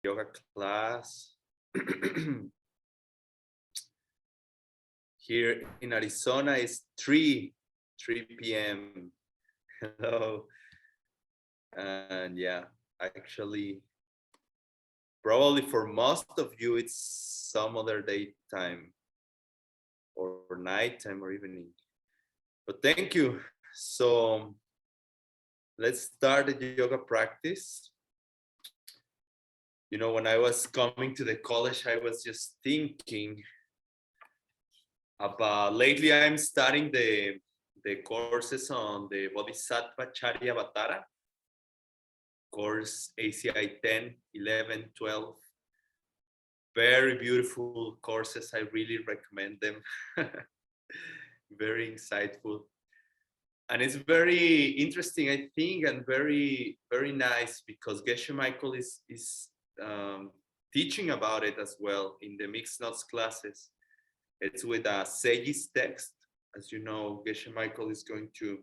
yoga class here in Arizona. It's 3 p.m. Hello. And yeah, actually, probably for most of you, it's some other daytime or nighttime or evening. But thank you. So let's start the yoga practice. You know, when I was coming to the college, I was just thinking about lately I'm studying the courses on the Bodhisattva Charyavatara, course ACI 10, 11, 12. Very beautiful courses. I really recommend them. Very insightful. And it's very interesting, I think, and very, very nice because Geshe Michael is teaching about it as well in the mixed notes classes. It's with a Seji's text. As you know, Geshe Michael is going to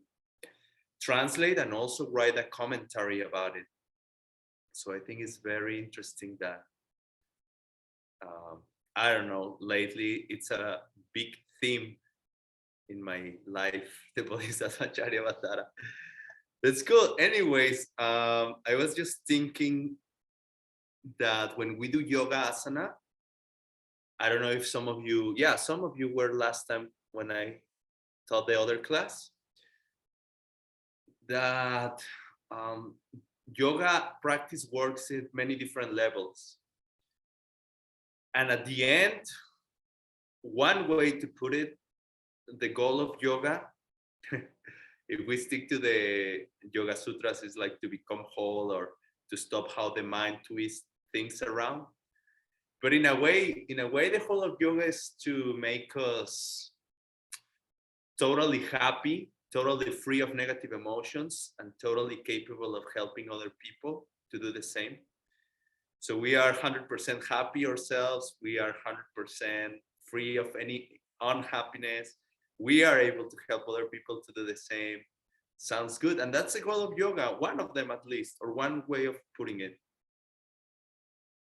translate and also write a commentary about it. So I think it's very interesting that, I don't know, lately it's a big theme in my life, the Bodhisattva Charyavatara. That's cool. Anyways, I was just thinking that when we do yoga asana, I don't know if some of you, yeah, some of you were last time when I taught the other class, that yoga practice works at many different levels. And at the end, one way to put it, the goal of yoga, if we stick to the Yoga Sutras, is like to become whole or to stop how the mind twists things around. But in a way, the whole of yoga is to make us totally happy, totally free of negative emotions, and totally capable of helping other people to do the same. So we are 100% happy ourselves. We are 100% free of any unhappiness. We are able to help other people to do the same. Sounds good. And that's the goal of yoga, one of them at least, or one way of putting it.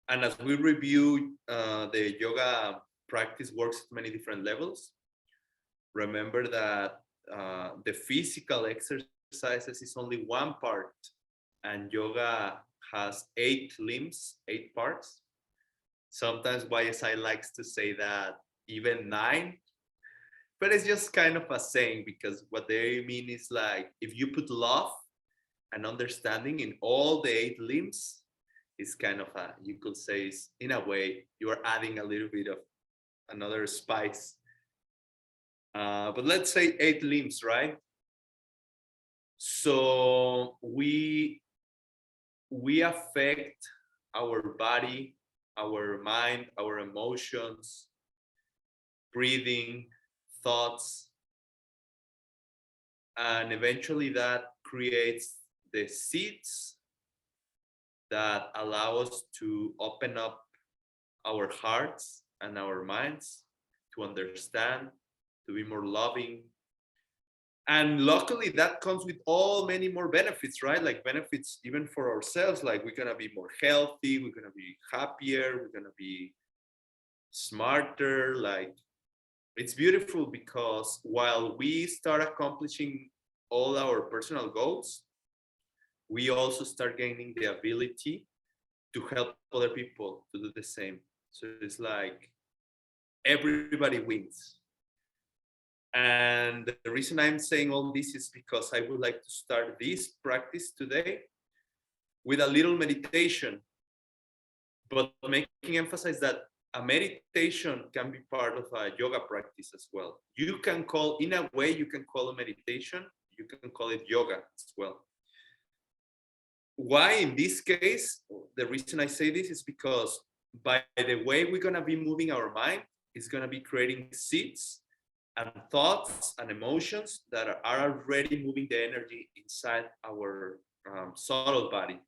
And as we review, the yoga practice works at many different levels. Remember that the physical exercises is only one part, and yoga has 8 limbs, 8 parts. Sometimes YSI likes to say that even 9, but it's just kind of a saying because what they mean is like if you put love and understanding in all the 8 limbs, it's kind of a, you could say, is in a way you are adding a little bit of another spice. But let's say 8 limbs, right? So we affect our body, our mind, our emotions, breathing, thoughts, and eventually that creates the seeds that allow us to open up our hearts and our minds to understand, to be more loving. And luckily that comes with all many more benefits, right? Like benefits even for ourselves, like we're gonna be more healthy, we're gonna be happier, we're gonna be smarter. Like it's beautiful because while we start accomplishing all our personal goals, we also start gaining the ability to help other people to do the same. So it's like everybody wins. And the reason I'm saying all this is because I would like to start this practice today with a little meditation, but making emphasize that a meditation can be part of a yoga practice as well. You can call, in a way, you can call a meditation, you can call it yoga as well. Why in this case? The reason I say this is because by the way we're gonna be moving our mind, is gonna be creating seeds and thoughts and emotions that are already moving the energy inside our subtle body,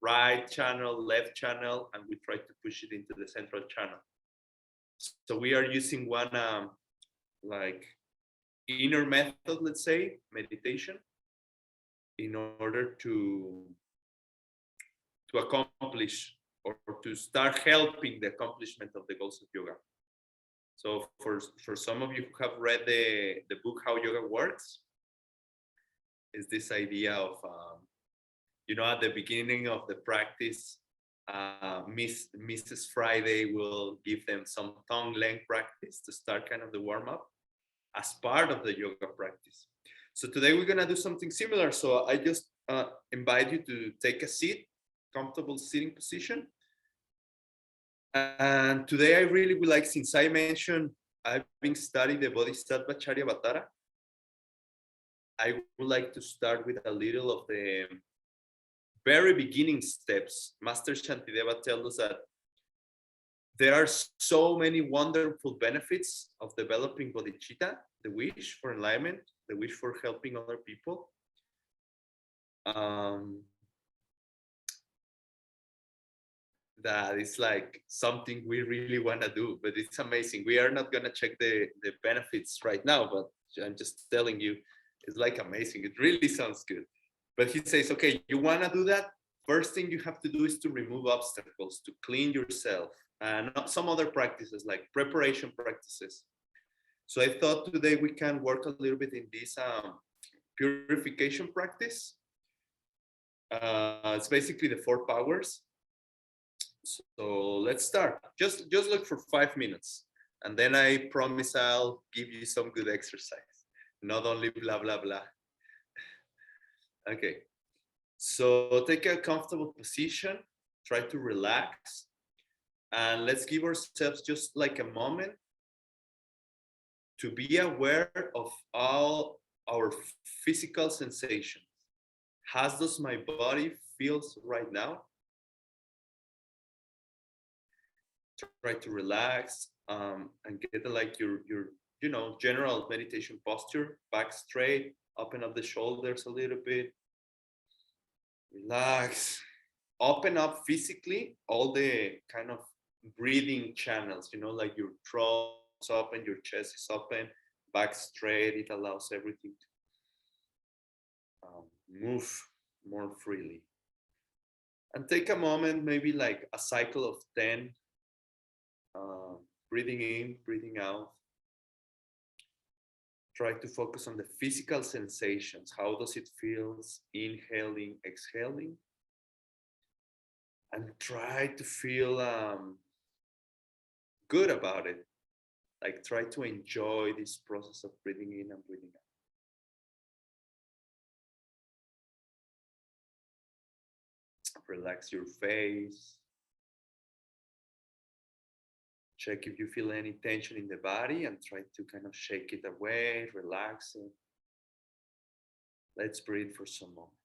right channel, left channel, and we try to push it into the central channel. So we are using one like inner method, let's say, meditation, in order to accomplish or to start helping the accomplishment of the goals of yoga. So for some of you who have read the book How Yoga Works, is this idea of at the beginning of the practice, Mrs. Friday will give them some tongue length practice to start kind of the warm up as part of the yoga practice. So today we're gonna do something similar. So I just invite you to take a seat, comfortable sitting position. And today I really would like, since I mentioned I've been studying the Bodhisattva Charyavatara, I would like to start with a little of the very beginning steps. Master Shantideva tells us that there are so many wonderful benefits of developing bodhicitta, the wish for enlightenment, the wish for helping other people. That is like something we really want to do, but it's amazing. We are not going to check the benefits right now, but I'm just telling you, it's like amazing. It really sounds good. But he says, okay, you want to do that? First thing you have to do is to remove obstacles, to clean yourself, and some other practices like preparation practices. So I thought today we can work a little bit in this purification practice. It's basically the 4 powers. So let's start. Just look for 5 minutes, and then I promise I'll give you some good exercise, not only blah blah blah. Okay, so take a comfortable position, try to relax, and let's give ourselves just like a moment to be aware of all our physical sensations. How does my body feels right now? Try to relax and get like your general meditation posture, back straight, open up the shoulders a little bit, relax, open up physically all the kind of breathing channels, like your throat's open, your chest is open, back straight. It allows everything to move more freely. And take a moment, maybe like a cycle of 10, breathing in, breathing out. Try to focus on the physical sensations. How does it feel? Inhaling, exhaling. And try to feel good about it. Like try to enjoy this process of breathing in and breathing out. Relax your face. Check if you feel any tension in the body and try to kind of shake it away, relax it. Let's breathe for some moments.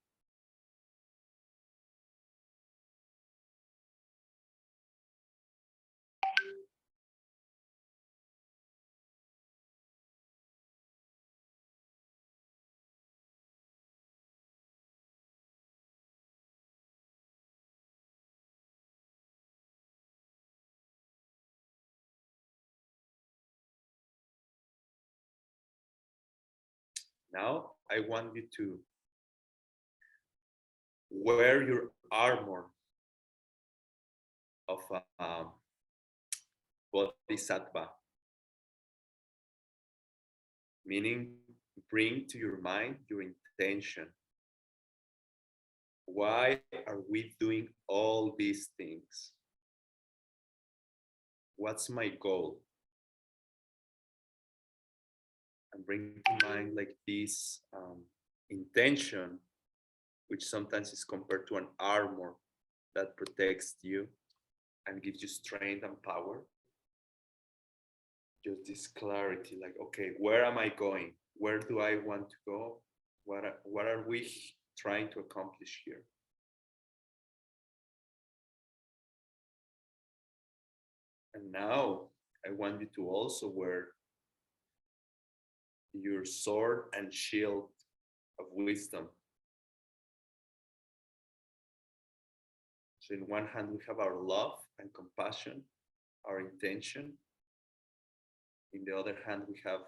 Now, I want you to wear your armor of Bodhisattva, meaning bring to your mind your intention. Why are we doing all these things? What's my goal? And bring to mind like this intention, which sometimes is compared to an armor that protects you and gives you strength and power. Just this clarity, like, okay, where am I going? Where do I want to go? What are we trying to accomplish here? And now I want you to also wear your sword and shield of wisdom. So in one hand, we have our love and compassion, our intention. In the other hand, we have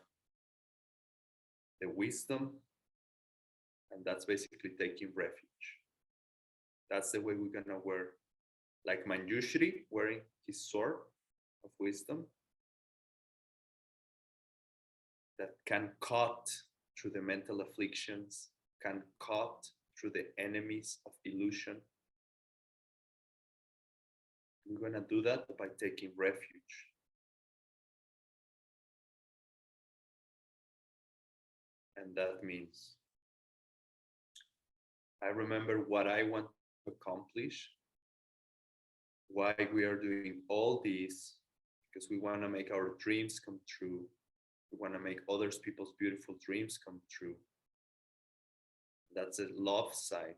the wisdom, and that's basically taking refuge. That's the way we're gonna wear like Manjushri wearing his sword of wisdom that can cut through the mental afflictions, can cut through the enemies of illusion. We're going to do that by taking refuge. And that means I remember what I want to accomplish, why we are doing all this, because we want to make our dreams come true. We want to make others people's beautiful dreams come true. That's the love side.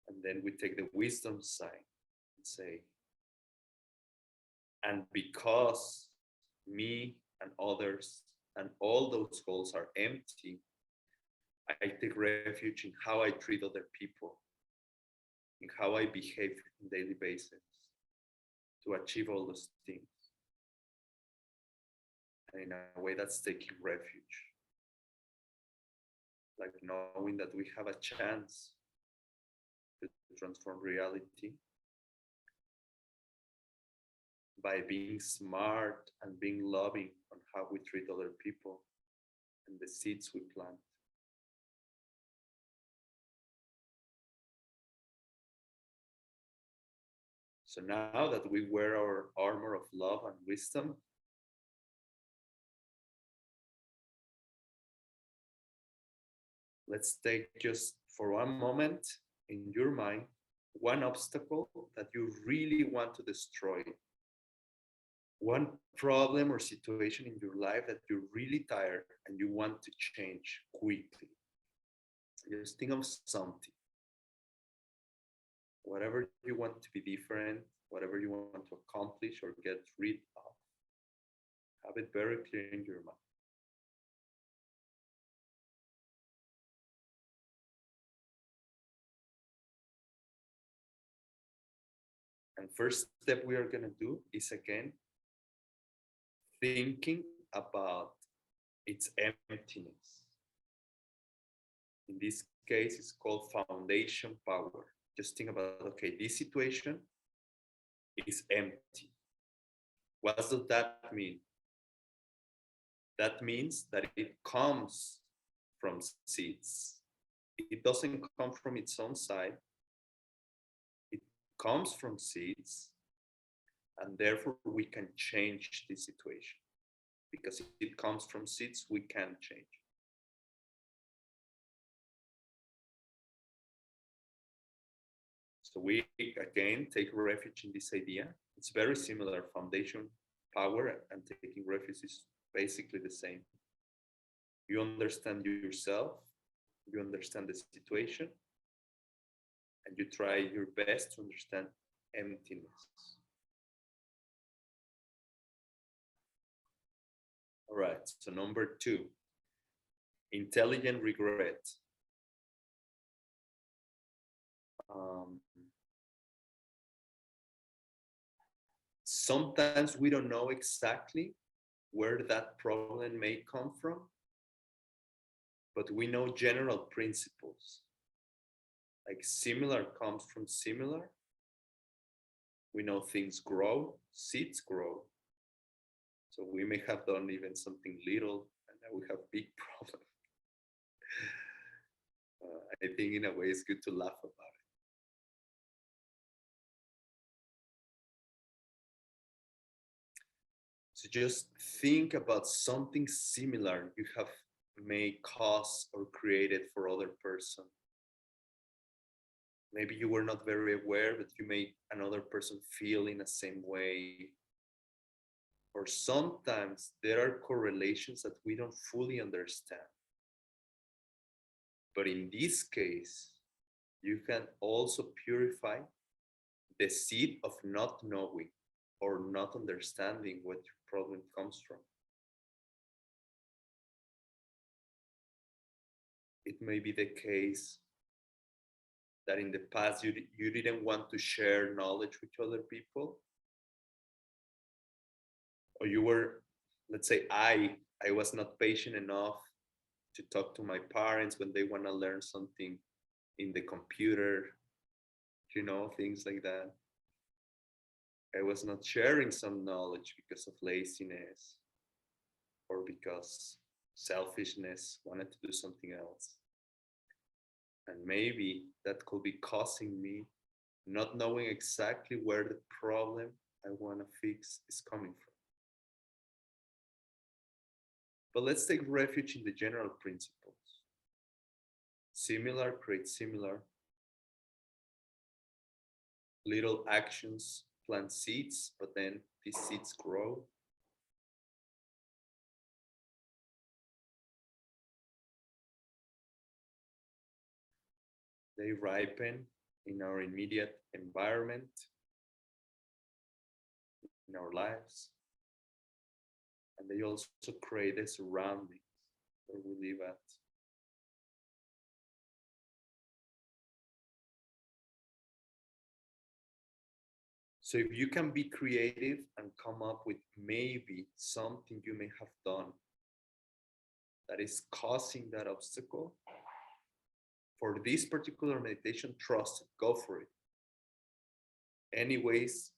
And then we take the wisdom side and say, and because me and others and all those goals are empty, I take refuge in how I treat other people, in how I behave on a daily basis to achieve all those things. And in a way, that's taking refuge. Like knowing that we have a chance to transform reality by being smart and being loving on how we treat other people and the seeds we plant. So now that we wear our armor of love and wisdom, let's take just for one moment in your mind one obstacle that you really want to destroy. One problem or situation in your life that you're really tired and you want to change quickly. Just think of something. Whatever you want to be different, whatever you want to accomplish or get rid of, have it very clear in your mind. And first step we are going to do is again thinking about its emptiness. In this case, it's called foundation power. Just think about, okay, this situation is empty. What does that mean? That means that it comes from seeds. It doesn't come from its own side. It comes from seeds, and therefore we can change the situation. Because it comes from seeds, we can change. So we again take refuge in this idea. It's very similar. Foundation power and taking refuge is basically the same. You understand yourself, you understand the situation, and you try your best to understand emptiness. All right, so number 2, intelligent regret. Sometimes we don't know exactly where that problem may come from, but we know general principles. Like similar comes from similar. We know things grow, seeds grow. So we may have done even something little, and now we have big problems. I think in a way it's good to laugh about it. So just think about something similar you have may cause or created for other person. Maybe you were not very aware, but you made another person feel in the same way. Or sometimes there are correlations that we don't fully understand. But in this case, you can also purify the seed of not knowing or not understanding what your problem comes from. It may be the case that in the past you didn't want to share knowledge with other people, or you were, let's say, I was not patient enough to talk to my parents when they want to learn something in the computer, things like that. I was not sharing some knowledge because of laziness or because selfishness, wanted to do something else. And maybe that could be causing me not knowing exactly where the problem I want to fix is coming from. But let's take refuge in the general principles. Similar creates similar. Little actions plant seeds, but then these seeds grow. They ripen in our immediate environment, in our lives, and they also create a surroundings where we live at. So if you can be creative and come up with maybe something you may have done that is causing that obstacle, for this particular meditation, trust it, go for it. Anyways,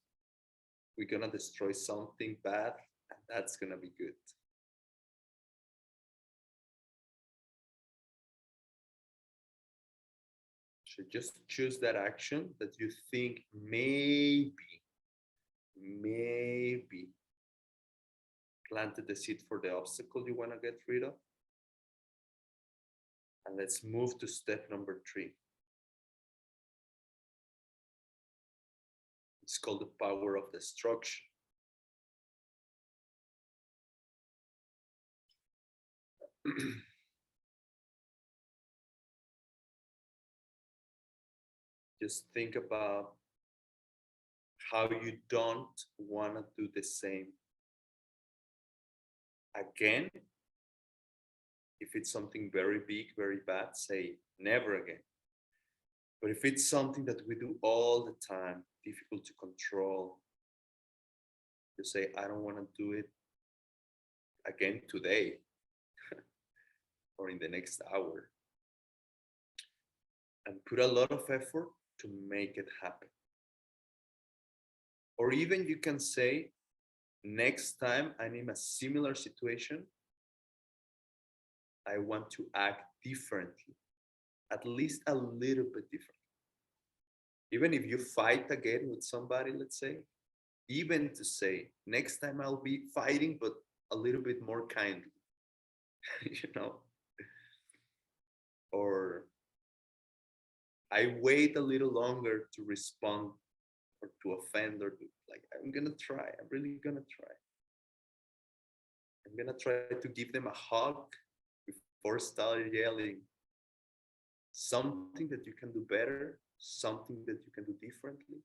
we're gonna destroy something bad, and that's gonna be good. So just choose that action that you think maybe planted the seed for the obstacle you want to get rid of. And let's move to step number 3. It's called the power of destruction. Just think about how you don't want to do the same again. If it's something very big, very bad, say never again. But if it's something that we do all the time, difficult to control, you say, I don't want to do it again today or in the next hour. And put a lot of effort to make it happen. Or even you can say, next time I'm in a similar situation, I want to act differently, at least a little bit different. Even if you fight again with somebody, let's say, even to say, next time I'll be fighting, but a little bit more kindly, you know? Or I wait a little longer to respond or to offend or to, like, I'm gonna try, I'm really gonna try. I'm gonna try to give them a hug before starting yelling. Something that you can do better, something that you can do differently.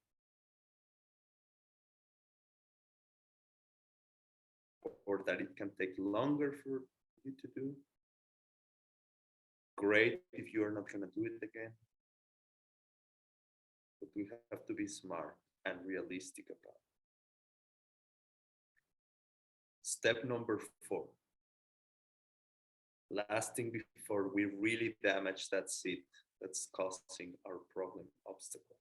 Or that it can take longer for you to do. Great if you are not gonna do it again. But we have to be smart and realistic about it. Step number 4. Last thing before we really damage that seed that's causing our problem, obstacle.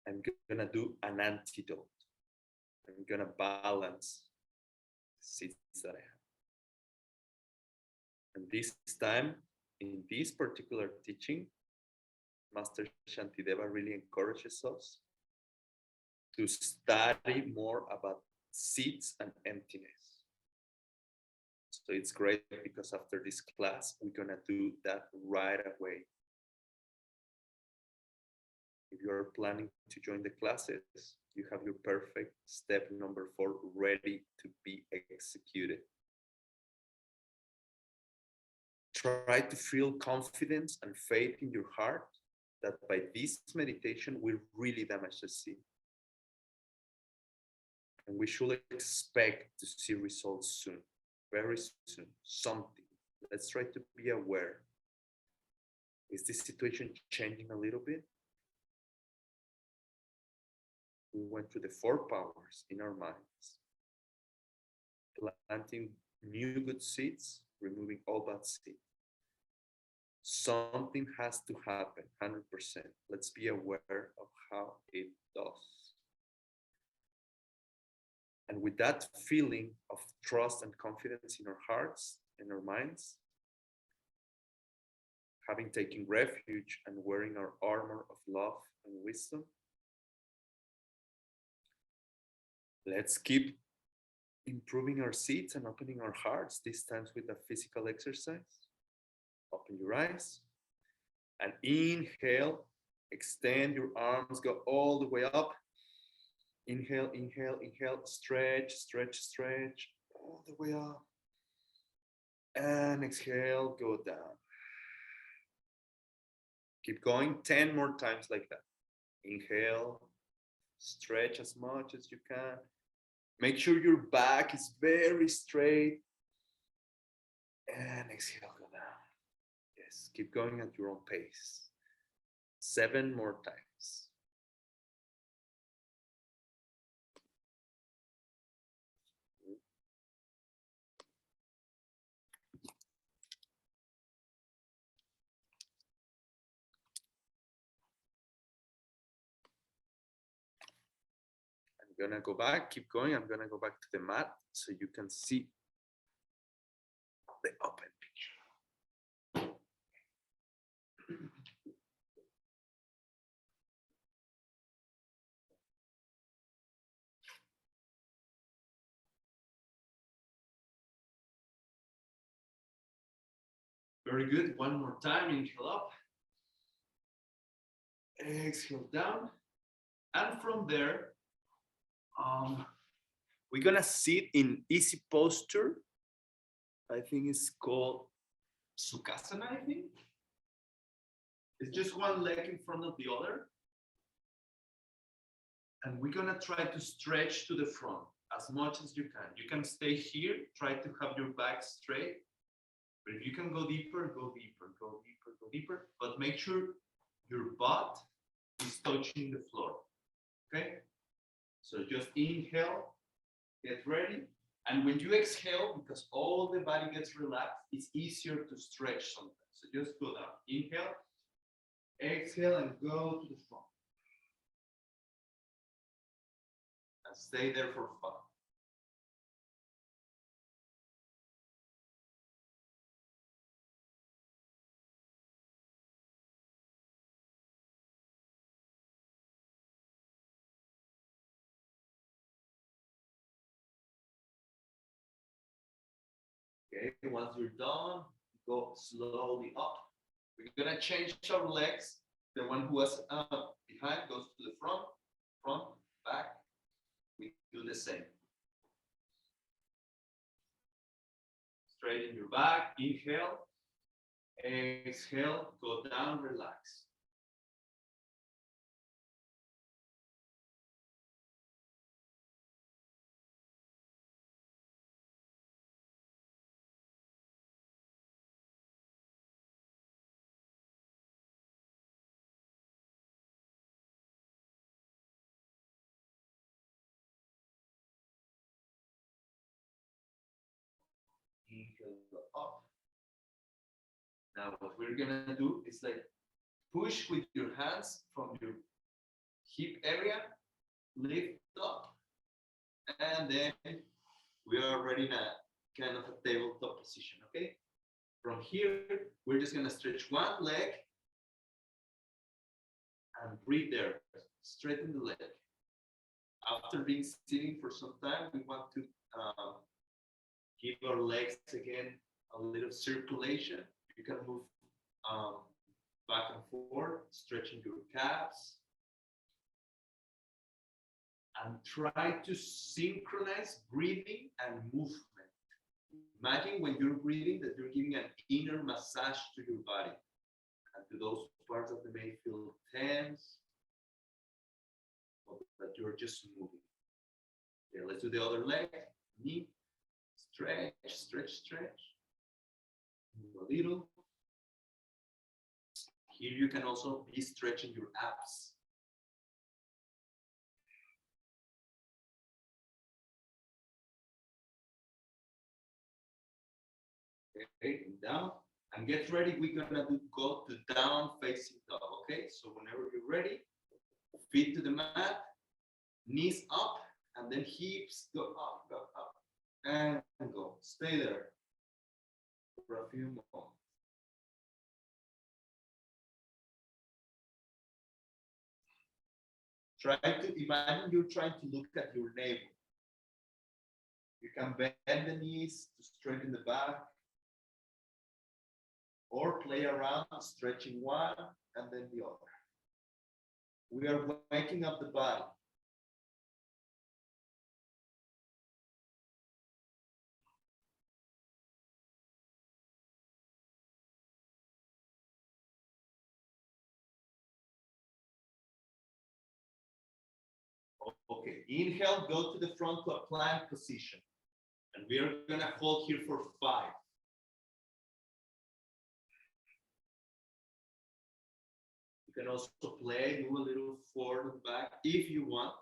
I'm gonna do an antidote. I'm gonna balance the seeds that I have. And this time, in this particular teaching, Master Shantideva really encourages us to study more about seeds and emptiness. So it's great because after this class, we're gonna do that right away. If you're planning to join the classes, you have your perfect step number 4 ready to be executed. Try to feel confidence and faith in your heart that by this meditation will really damage the seed. And we should expect to see results soon, very soon, something. Let's try to be aware. Is this situation changing a little bit? We went through the 4 powers in our minds. Planting new good seeds, removing all bad seeds. Something has to happen, 100%. Let's be aware of how it does. And with that feeling of trust and confidence in our hearts and our minds, having taken refuge and wearing our armor of love and wisdom, let's keep improving our seats and opening our hearts, this time with a physical exercise. Open your eyes and inhale, extend your arms, go all the way up. Inhale, inhale, inhale, stretch, stretch, stretch, all the way up. And exhale, go down. Keep going 10 more times like that. Inhale, stretch as much as you can. Make sure your back is very straight. And exhale, go down. Yes, keep going at your own pace. 7 more times. I'm gonna go back, keep going. I'm gonna go back to the mat so you can see the open picture. Very good. One more time. Inhale up. Exhale down. And from there, we're gonna sit in easy posture. I think it's called Sukhasana, I think. It's just one leg in front of the other. And we're gonna try to stretch to the front as much as you can. You can stay here, try to have your back straight. But if you can go deeper, go deeper, go deeper, go deeper. But make sure your butt is touching the floor. Okay? So just inhale, get ready. And when you exhale, because all the body gets relaxed, it's easier to stretch sometimes. So just go down. Inhale, exhale, and go to the front. And stay there for 5. Okay, once you're done, go slowly up. We're gonna change our legs. The one who was behind goes to the front, back. We do the same. Straighten your back, inhale, exhale, go down, relax. Inhale up. Now what we're gonna do is like push with your hands from your hip area, lift up, and then we are already in a kind of a tabletop position, okay? From here, we're just gonna stretch one leg and breathe there, straighten the leg. After being sitting for some time, we want to give our legs again a little circulation. You can move back and forth, stretching your calves. And try to synchronize breathing and movement. Imagine when you're breathing that you're giving an inner massage to your body and to those parts that may feel tense, or that you're just moving. Okay, let's do the other leg. Knee, stretch, stretch, stretch. Move a little. Here you can also be stretching your abs. Okay, and down. And get ready, we're gonna go to down facing dog, okay? So whenever you're ready, feet to the mat, knees up, and then hips go up, and go. Stay there for a few moments. Try to imagine you're trying to look at your navel. You can bend the knees to straighten the back, or play around, stretching one and then the other. We are waking up the body. Okay, inhale, go to the front to a plank position. And we are gonna hold here for 5. You can also play, move a little forward and back if you want.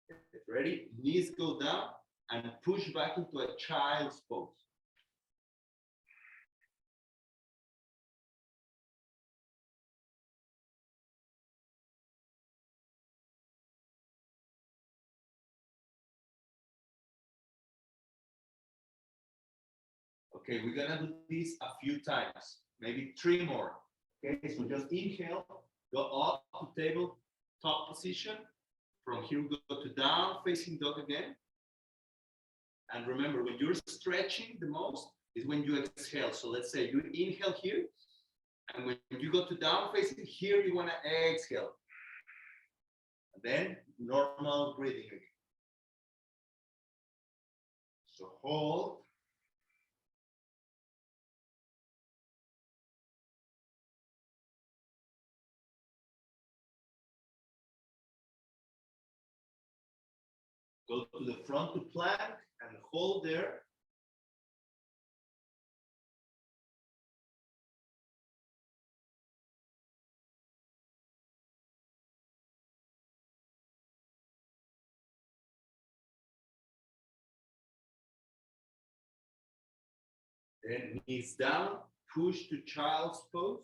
Get ready, knees go down and push back into a child's pose. Okay, we're gonna do this a few times, maybe 3 more. Okay, so just inhale, go up to table top position. From here, go to down facing dog again. And remember, when you're stretching the most is when you exhale. So let's say you inhale here, and when you go to down facing here, you want to exhale. And then normal breathing again. So hold. Go to the front to plank and hold there. Then knees down, push to child's pose.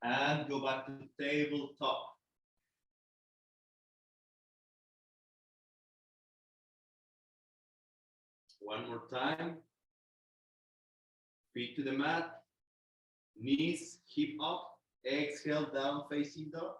And go back to tabletop. One more time. Feet to the mat, knees, hip up, exhale down facing dog.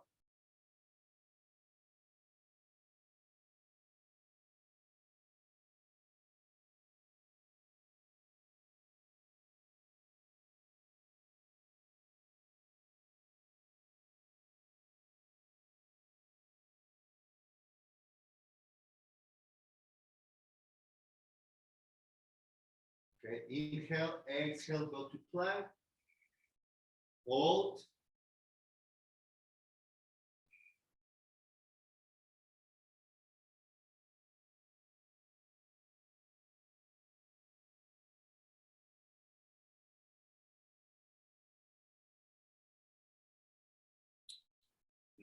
Okay, inhale, exhale, go to plank. Hold.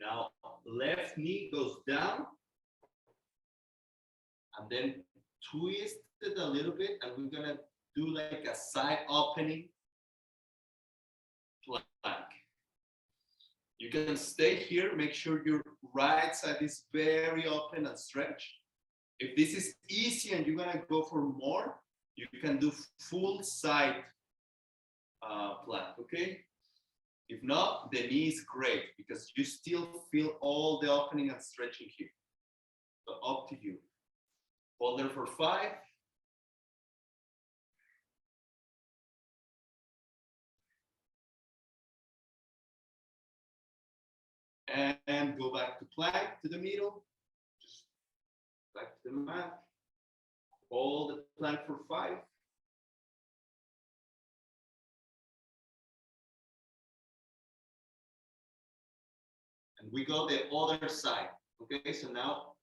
Now, left knee goes down and then twist it a little bit, and we're gonna do like a side opening plank. You can stay here, make sure your right side is very open and stretched. If this is easy and you're gonna go for more, you can do full side plank, okay? If not, the knee is great because you still feel all the opening and stretching here. So up to you. Hold there for 5. And go back to plank to the middle. Just back to the mat. Hold the plank for 5. And we go the other side. Okay, so now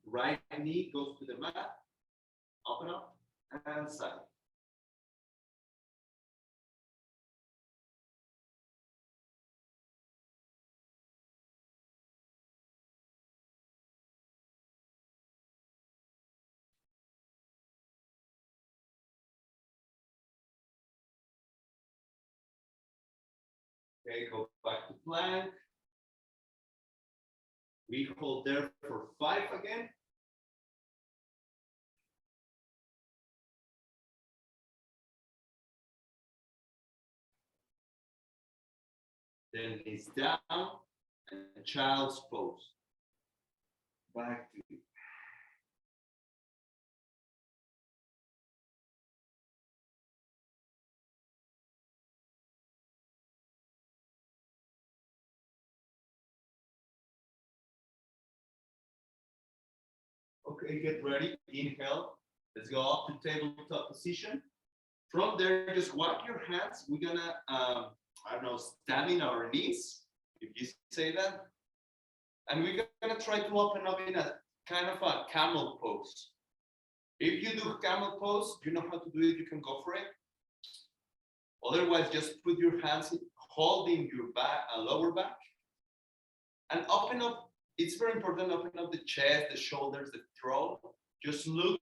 right knee goes to the mat, open up, and side. Okay, go back to plank. We hold there for 5 again. Then knees down and child's pose. Back to okay, get ready. Inhale. Let's go up to tabletop position. From there, just walk your hands. We're gonna, I don't know, stand in our knees, if you say that. And we're gonna try to open up in a kind of a camel pose. If you do camel pose, you know how to do it, you can go for it. Otherwise, just put your hands holding your back, lower back, and open up. It's very important, open up the chest, the shoulders, the throat. Just look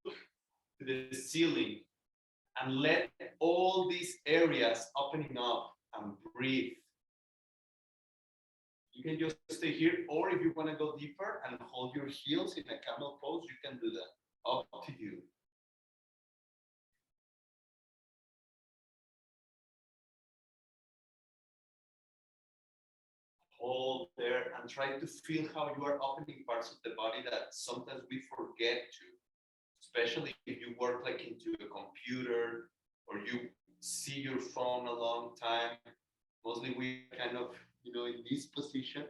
to the ceiling and let all these areas opening up and breathe. You can just stay here, or if you want to go deeper and hold your heels in a camel pose, you can do that. Up to you. Hold there and try to feel how you are opening parts of the body that sometimes we forget to, especially if you work like into a computer or you see your phone a long time. Mostly we kind of, in this position,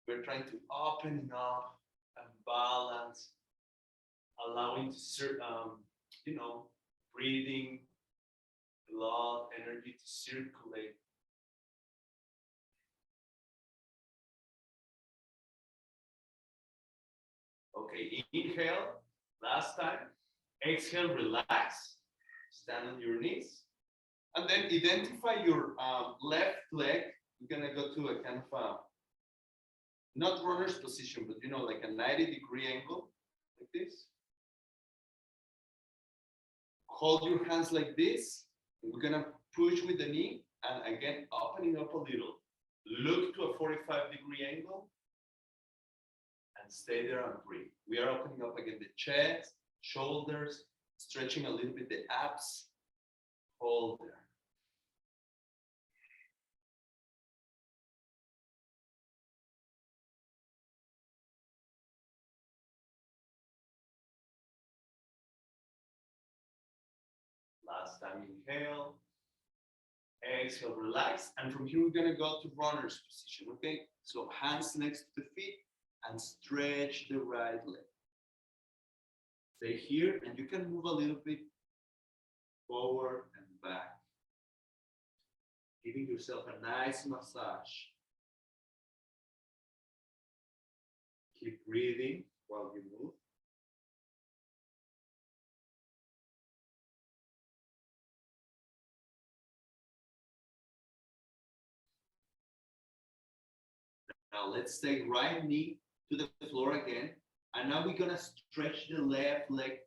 we're trying to open up and balance, allowing breathing, blood, energy to circulate. Okay, inhale, last time. Exhale, relax, stand on your knees. And then identify your left leg. We're gonna go to a kind of not runner's position, but like a 90-degree angle, like this. Hold your hands like this. We're gonna push with the knee, and again, opening up a little. Look to a 45-degree angle, and stay there and breathe. We are opening up again the chest, shoulders, stretching a little bit the abs. Hold there. Last time, inhale. Exhale, relax. And from here, we're going to go to runner's position, okay? So hands next to the feet and stretch the right leg. Stay here, and you can move a little bit forward and back, giving yourself a nice massage. Keep breathing while you move. Now let's take right knee to the floor again. And now we're gonna stretch the left leg,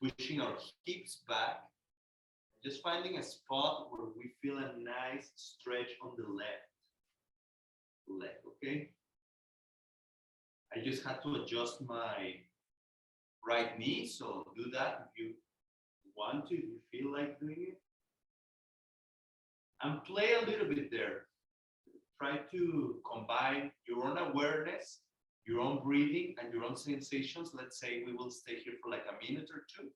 pushing our hips back. Just finding a spot where we feel a nice stretch on the left leg, okay? I just had to adjust my right knee, so do that if you want to, if you feel like doing it. And play a little bit there. Try to combine your own awareness, your own breathing, and your own sensations. Let's say we will stay here for like a minute or two.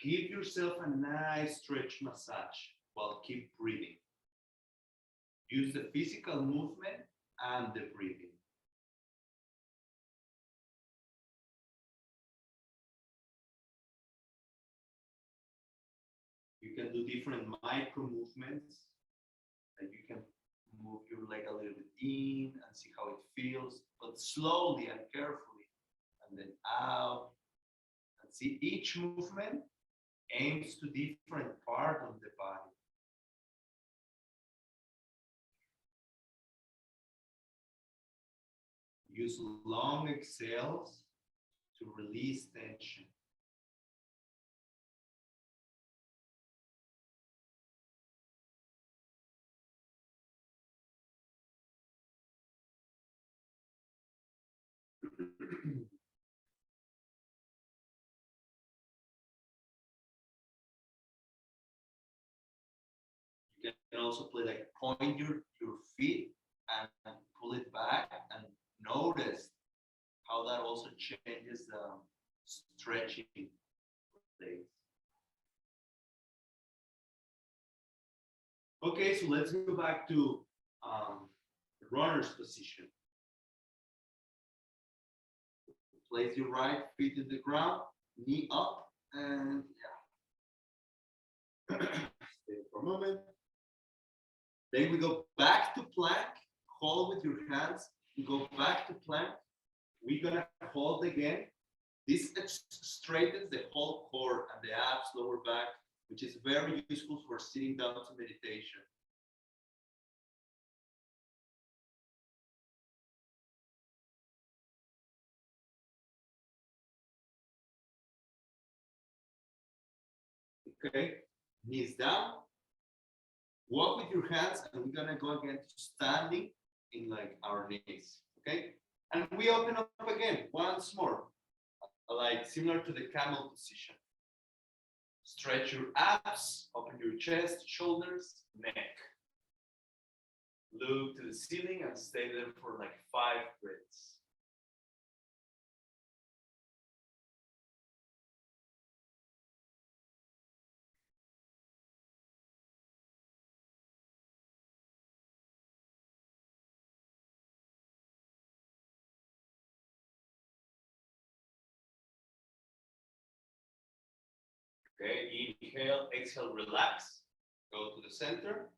Give yourself a nice stretch massage while keep breathing. Use the physical movement and the breathing. You can do different micro movements, and you can move your leg a little bit in and see how it feels. but slowly and carefully, and then out. And see, each movement aims to different part of the body. Use long exhales to release tension. You can also play like point your feet and pull it back and notice how that also changes the stretching legs. Okay, so let's go back to runner's position. Place your right feet in the ground, knee up, and yeah. Stay for a moment. Then we go back to plank, hold with your hands, we go back to plank. We're gonna hold again. This straightens the whole core and the abs, lower back, which is very useful for sitting down to meditation. Okay, knees down. Walk with your hands, and we're gonna go again to standing in like our knees. Okay, and we open up again once more, like similar to the camel position. Stretch your abs, open your chest, shoulders, neck. Look to the ceiling and stay there for like 5 breaths. Okay, inhale, exhale, relax. Go to the center.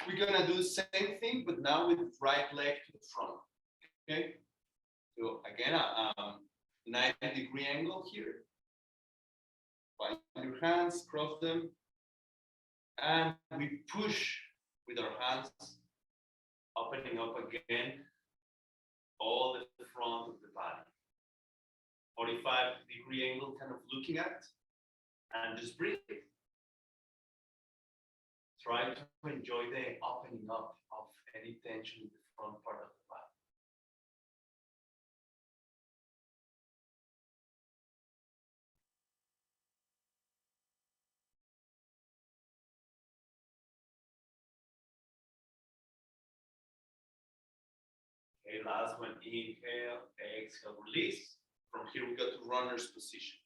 We're gonna do the same thing, but now with right leg to the front. Okay, so again, a 90-degree angle here. Find your hands, cross them, and we push with our hands, opening up again all the front of the body. 45-degree angle, kind of looking at, and just breathe. Try to enjoy the opening up of any tension in the front part of the body. Okay, last one, inhale, exhale, release. From here, we go to runner's position.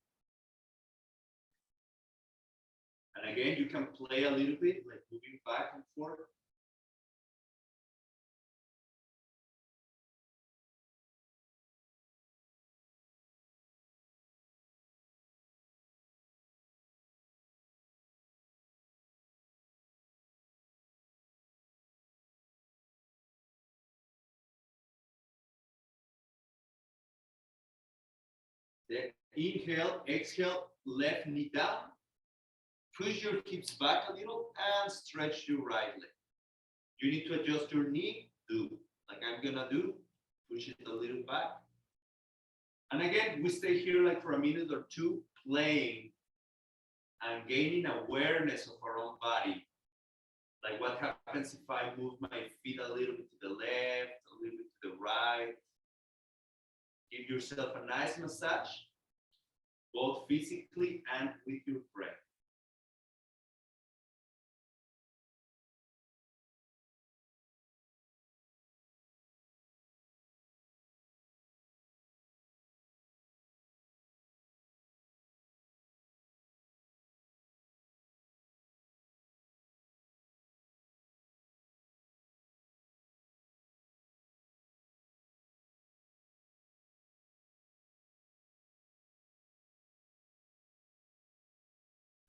And again, you can play a little bit, like moving back and forth. Then inhale, exhale, left knee down. Push your hips back a little and stretch your right leg. You need to adjust your knee, do like I'm gonna do, push it a little back. And again, we stay here like for a minute or two, playing and gaining awareness of our own body. Like what happens if I move my feet a little bit to the left, a little bit to the right. Give yourself a nice massage, both physically and with your breath.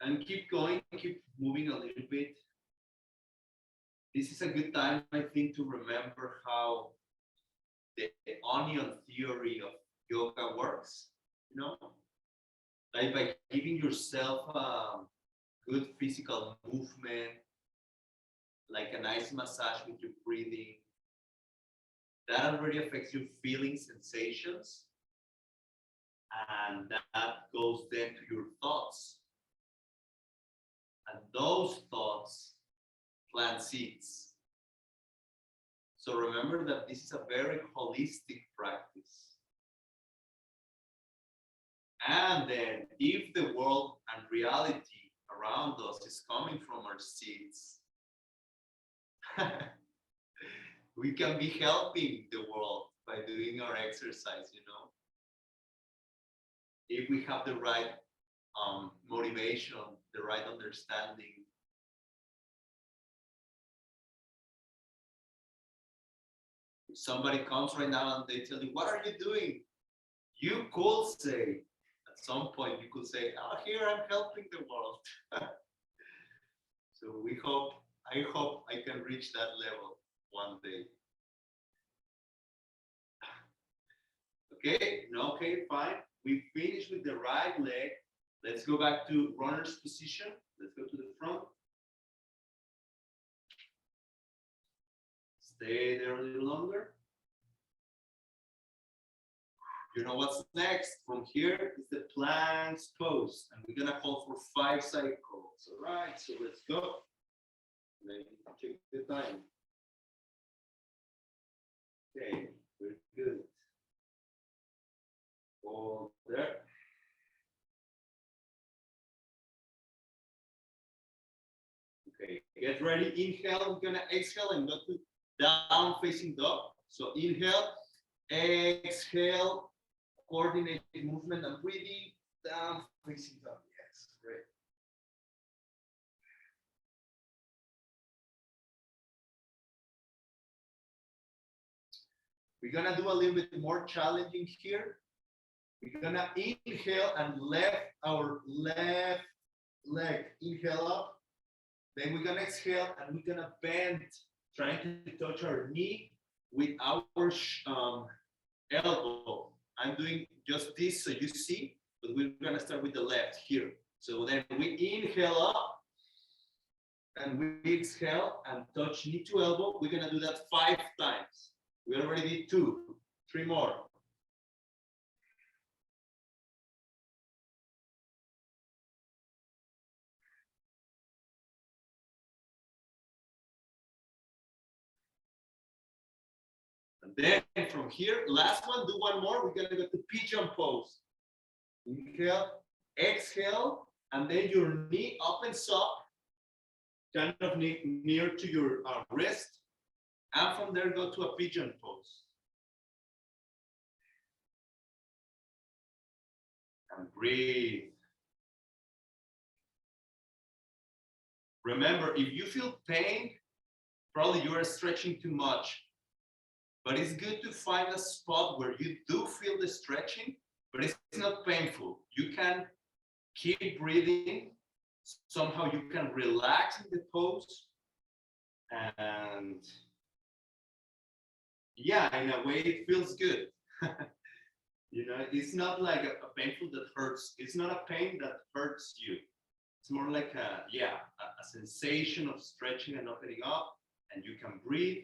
And keep going, keep moving a little bit. This is a good time, I think, to remember how the onion theory of yoga works, like by giving yourself good physical movement, like a nice massage with your breathing, that already affects your feeling sensations, and that goes then to your thoughts. And those thoughts plant seeds. So remember that this is a very holistic practice. And then if the world and reality around us is coming from our seeds, we can be helping the world by doing our exercise, if we have the right motivation, the right understanding. If somebody comes right now and they tell you, what are you doing? You could say, at some point, you could say, oh, here I'm helping the world. So I hope I can reach that level one day. Okay, okay, fine. We finished with the right leg. Let's go back to runner's position. Let's go to the front. Stay there a little longer. You know what's next? From here is the planks pose, and we're gonna hold for 5 cycles. All right, so let's go. Maybe check the time. Okay, very good. Hold there. Okay, get ready. Inhale. We're gonna exhale and go to down facing dog. So inhale, exhale. Coordinate movement and breathing, down facing dog. Yes, great. We're gonna do a little bit more challenging here. We're gonna inhale and left our left leg. Inhale up. Then we're gonna exhale and we're gonna bend, trying to touch our knee with our elbow. I'm doing just this so you see, but we're gonna start with the left here. So then we inhale up and we exhale and touch knee to elbow. We're gonna do that 5 times. We already did 2, 3 more. And then from here, last one, do 1 more. We're gonna go to pigeon pose. Inhale, exhale, and then your knee opens up, kind of near to your wrist. And from there, go to a pigeon pose. And breathe. Remember, if you feel pain, probably you are stretching too much. But it's good to find a spot where you do feel the stretching, but it's not painful. You can keep breathing. Somehow you can relax in the pose. And yeah, in a way, it feels good. It's not like a painful that hurts. It's not a pain that hurts you. It's more like a sensation of stretching and opening up, and you can breathe.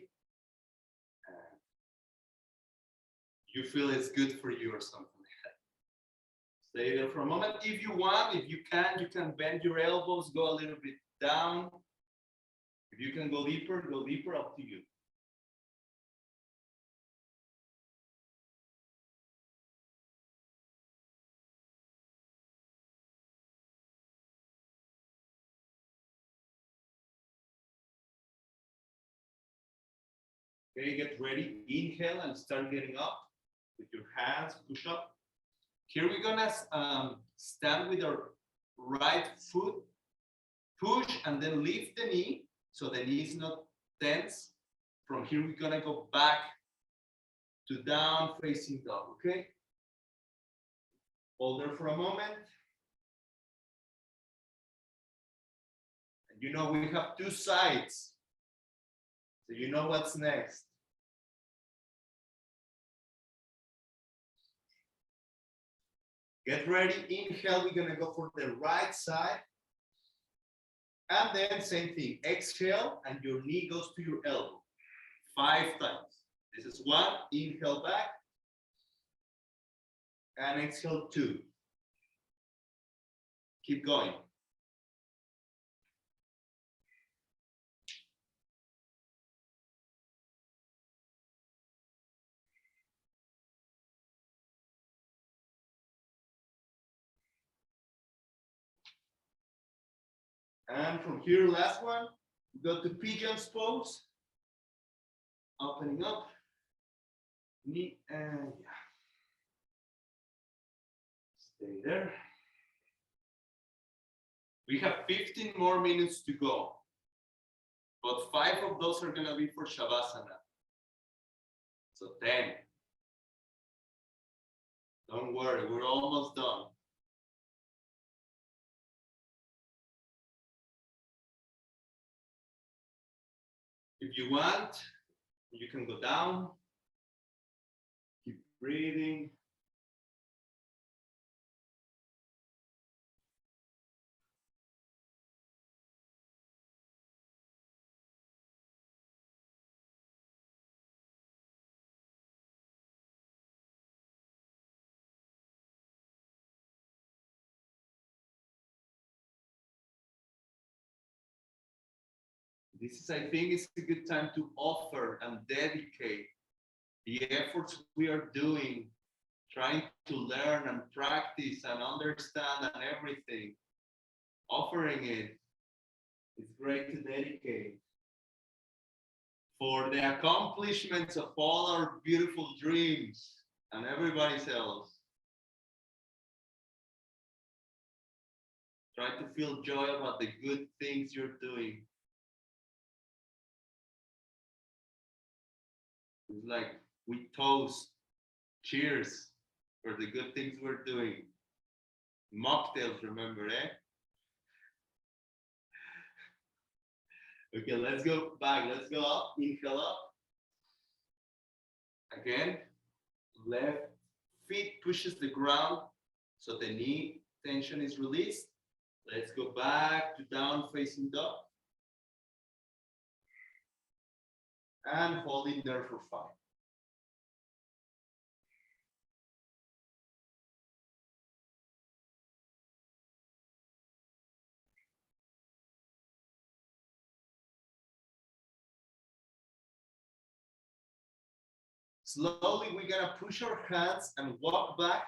You feel it's good for you or something like that. Stay there for a moment. If you want, if you can bend your elbows, go a little bit down. If you can go deeper, up to you. Okay, get ready. Inhale and start getting up with your hands, push up. Here we're gonna stand with our right foot, push and then lift the knee so the knee is not tense. From here we're gonna go back to down facing dog, okay? Hold there for a moment. And we have 2 sides. So you know what's next. Get ready, inhale, we're gonna go for the right side. And then same thing, exhale, and your knee goes to your elbow. 5 times. This is 1, inhale back. And exhale 2. Keep going. And from here, last one, go to pigeon's pose. Opening up. Knee and yeah. Stay there. We have 15 more minutes to go. But 5 of those are gonna be for Shavasana. So 10. Don't worry, we're almost done. If you want, you can go down. Keep breathing. This is, I think, it's a good time to offer and dedicate the efforts we are doing, trying to learn and practice and understand and everything. Offering it, it's great to dedicate for the accomplishments of all our beautiful dreams and everybody else. Try to feel joy about the good things you're doing. It's like we toast, cheers for the good things we're doing. Mocktails, remember, eh? Okay, let's go back. Let's go up. Inhale up. Again, left feet pushes the ground, so the knee tension is released. Let's go back to down facing dog. And holding there for 5. Slowly, we're gonna push our hands and walk back.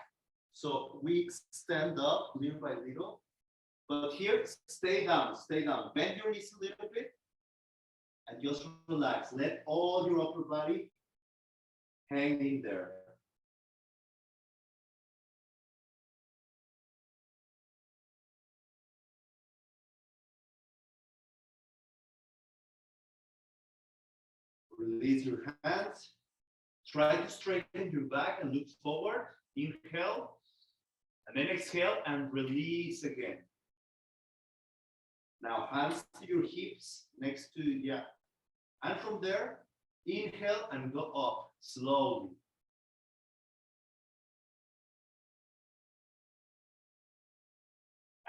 So we stand up little by little. But here, stay down, stay down. Bend your knees a little bit and just relax. Let all your upper body hang in there. Release your hands. Try to straighten your back and look forward. Inhale, and then exhale and release again. Now hands to your hips next to, yeah. And from there, inhale and go up slowly.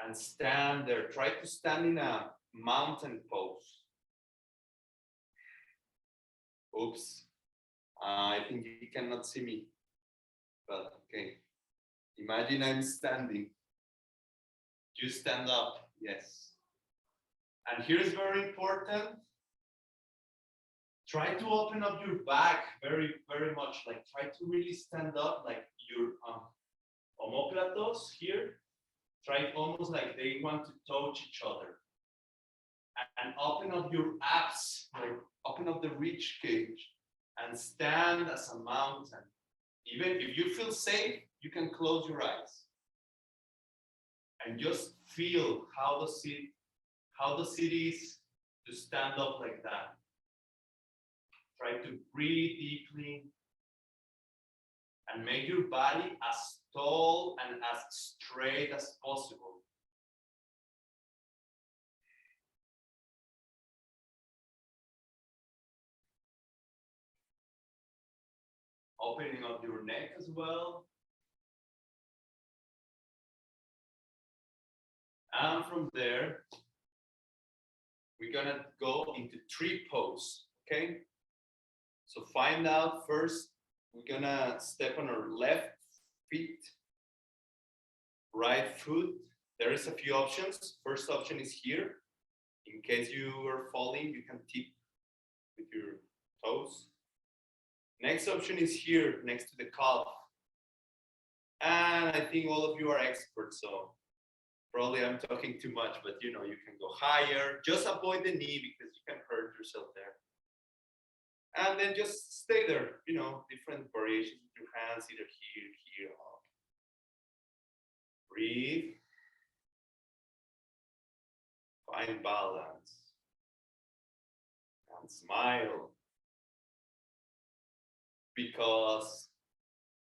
And stand there. Try to stand in a mountain pose. Oops. I think you cannot see me. But okay. Imagine I'm standing. You stand up. Yes. And here's very important. Try to open up your back very, very much. Like try to really stand up like your omoplatos here. Try almost like they want to touch each other. And open up your abs, like open up the rib cage and stand as a mountain. Even if you feel safe, you can close your eyes. And just feel how does it is to stand up like that. Try to breathe deeply and make your body as tall and as straight as possible. Opening up your neck as well. And from there, we're gonna go into tree pose, okay? So find out first, we're gonna step on our left feet, right foot. There is a few options. First option is here. In case you are falling, you can tip with your toes. Next option is here, next to the calf. And I think all of you are experts, so probably I'm talking too much, but you know, you can go higher. Just avoid the knee because you can hurt yourself there. And then just stay there, you know, different variations with your hands, either here, here, up. Breathe. Find balance. And smile. Because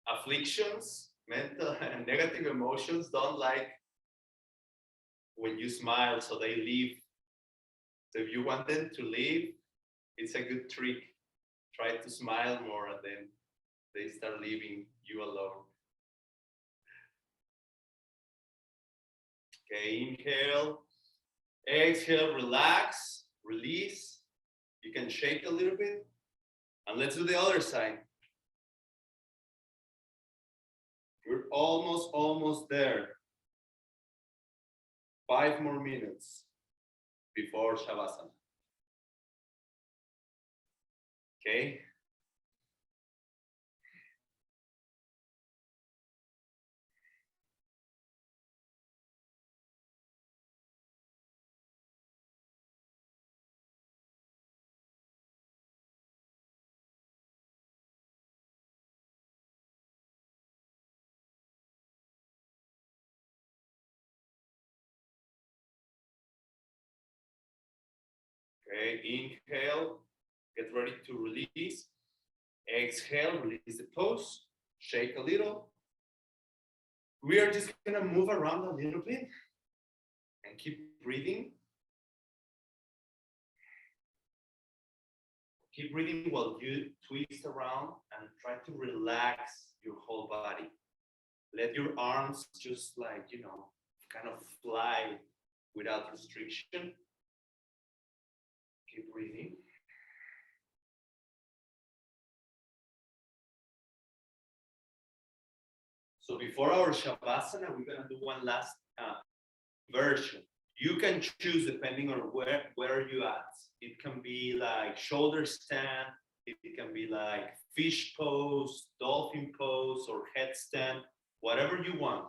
afflictions, mental and negative emotions don't like when you smile, so they leave. So if you want them to leave, it's a good trick. Try to smile more and then they start leaving you alone. Okay, inhale, exhale, relax, release. You can shake a little bit. And let's do the other side. We're almost there. 5 more minutes before Shavasana. Okay. Okay, inhale, get ready to release. Exhale, release the pose, shake a little. We are just gonna move around a little bit and keep breathing. Keep breathing while you twist around and try to relax your whole body. Let your arms just like, you know, kind of fly without restriction. Keep breathing. So before our Shavasana, we're gonna do one last version. You can choose depending on where you at. It can be like shoulder stand, it can be like fish pose, dolphin pose, or headstand, whatever you want.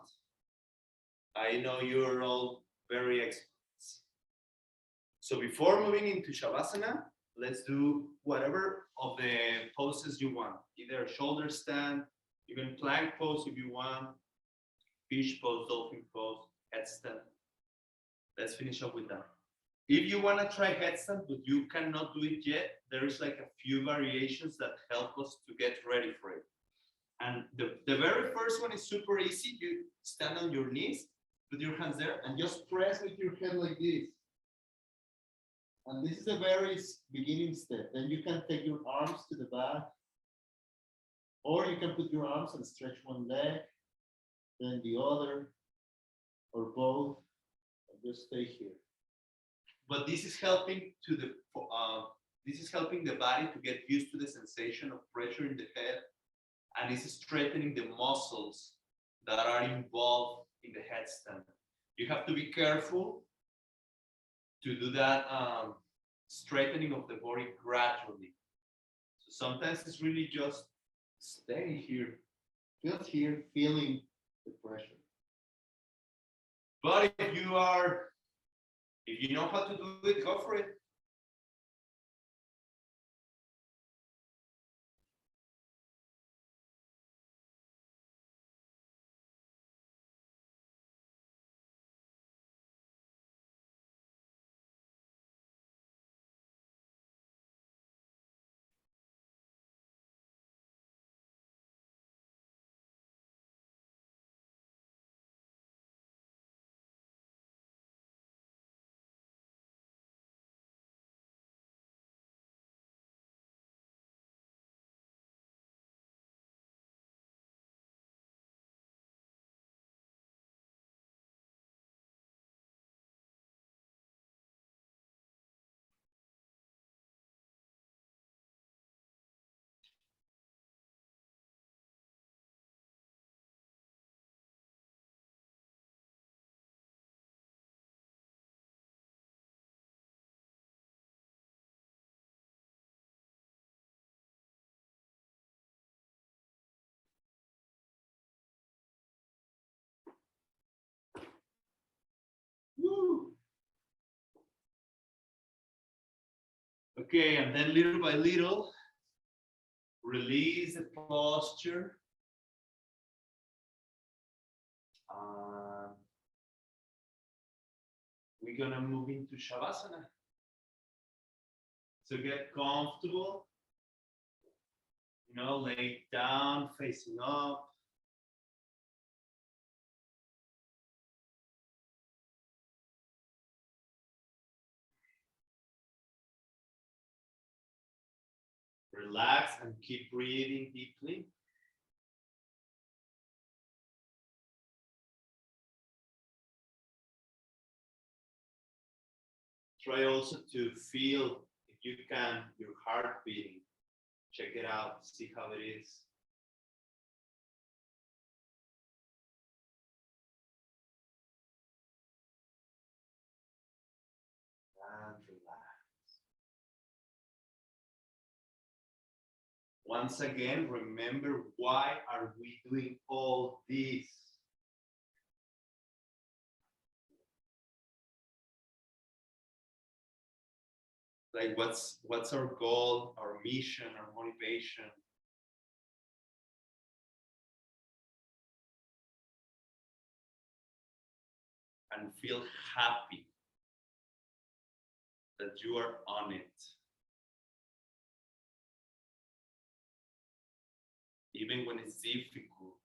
I know you're all very experts. So before moving into Shavasana, let's do whatever of the poses you want. Either shoulder stand, even plank pose if you want, fish pose, dolphin pose, headstand. Let's finish up with that. If you want to try headstand, but you cannot do it yet, there is like a few variations that help us to get ready for it. And the very first one is super easy. You stand on your knees, put your hands there, and just press with your head like this. And this is a very beginning step. Then you can take your arms to the back, or you can put your arms and stretch one leg, then the other, or both, and just stay here. But this is helping to the body to get used to the sensation of pressure in the head, and it's strengthening the muscles that are involved in the headstand. You have to be careful to do that straightening of the body gradually. So sometimes it's really just stay here, just here, feeling the pressure. But if you know how to do it, go for it. Okay, and then little by little, release the posture. We're gonna move into Shavasana. So get comfortable, lay down, facing up. Relax and keep breathing deeply. Try also to feel, if you can, your heart beating. Check it out, see how it is. And relax. Once again, remember, why are we doing all this? Like, what's our goal, our mission, our motivation? And feel happy that you are on it. Even when it's difficult,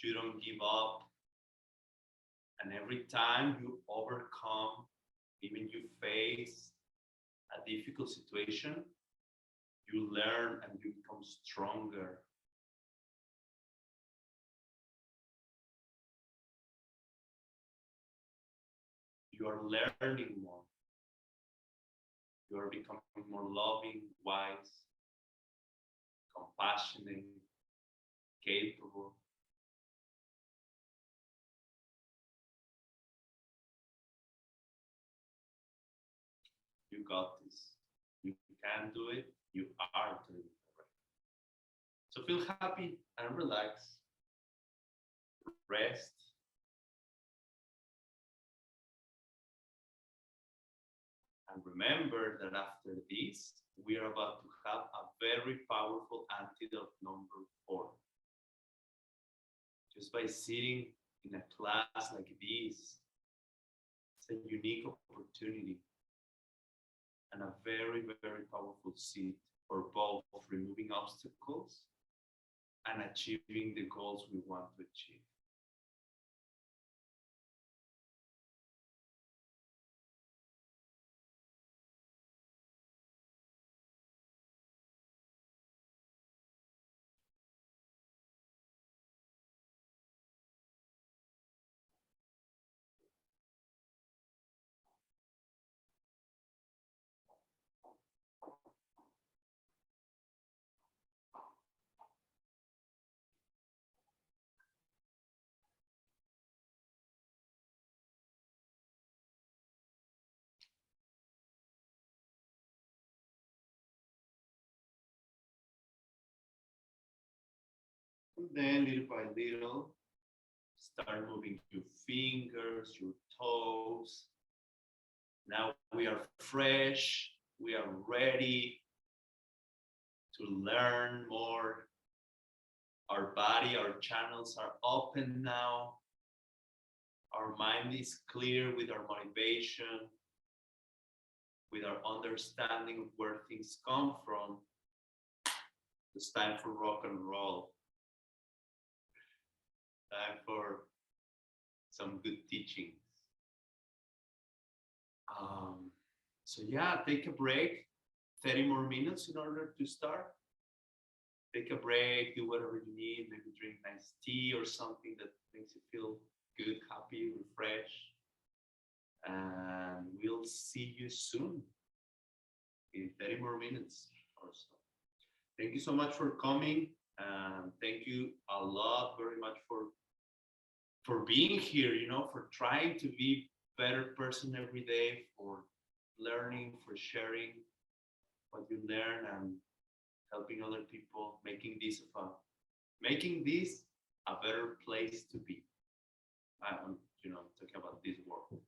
you don't give up. And every time you overcome, even you face a difficult situation, you learn and you become stronger. You are learning more. You are becoming more loving, wise, compassionate, capable. You got this. You can do it. You are doing it already. So feel happy and relax. Rest. And remember that after this, we are about to have a very powerful antidote number 4. Just by sitting in a class like this, it's a unique opportunity and a very, very powerful seed for both removing obstacles and achieving the goals we want to achieve. And then little by little, start moving your fingers, your toes. Now we are fresh, we are ready to learn more. Our body, our channels are open now. Our mind is clear with our motivation, with our understanding of where things come from. It's time for rock and roll. Time for some good teachings. So yeah, take a break, 30 more minutes in order to start. Take a break, do whatever you need, maybe drink nice tea or something that makes you feel good, happy, refreshed. And we'll see you soon in 30 more minutes or so. Thank you so much for coming. Thank you a lot, very much for being here, for trying to be a better person every day, for learning, for sharing what you learn and helping other people, making this a better place to be. I'm talking about this world.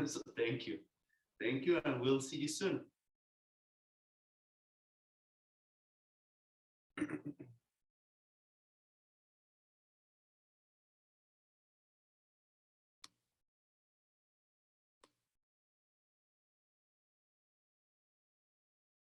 So thank you, and we'll see you soon.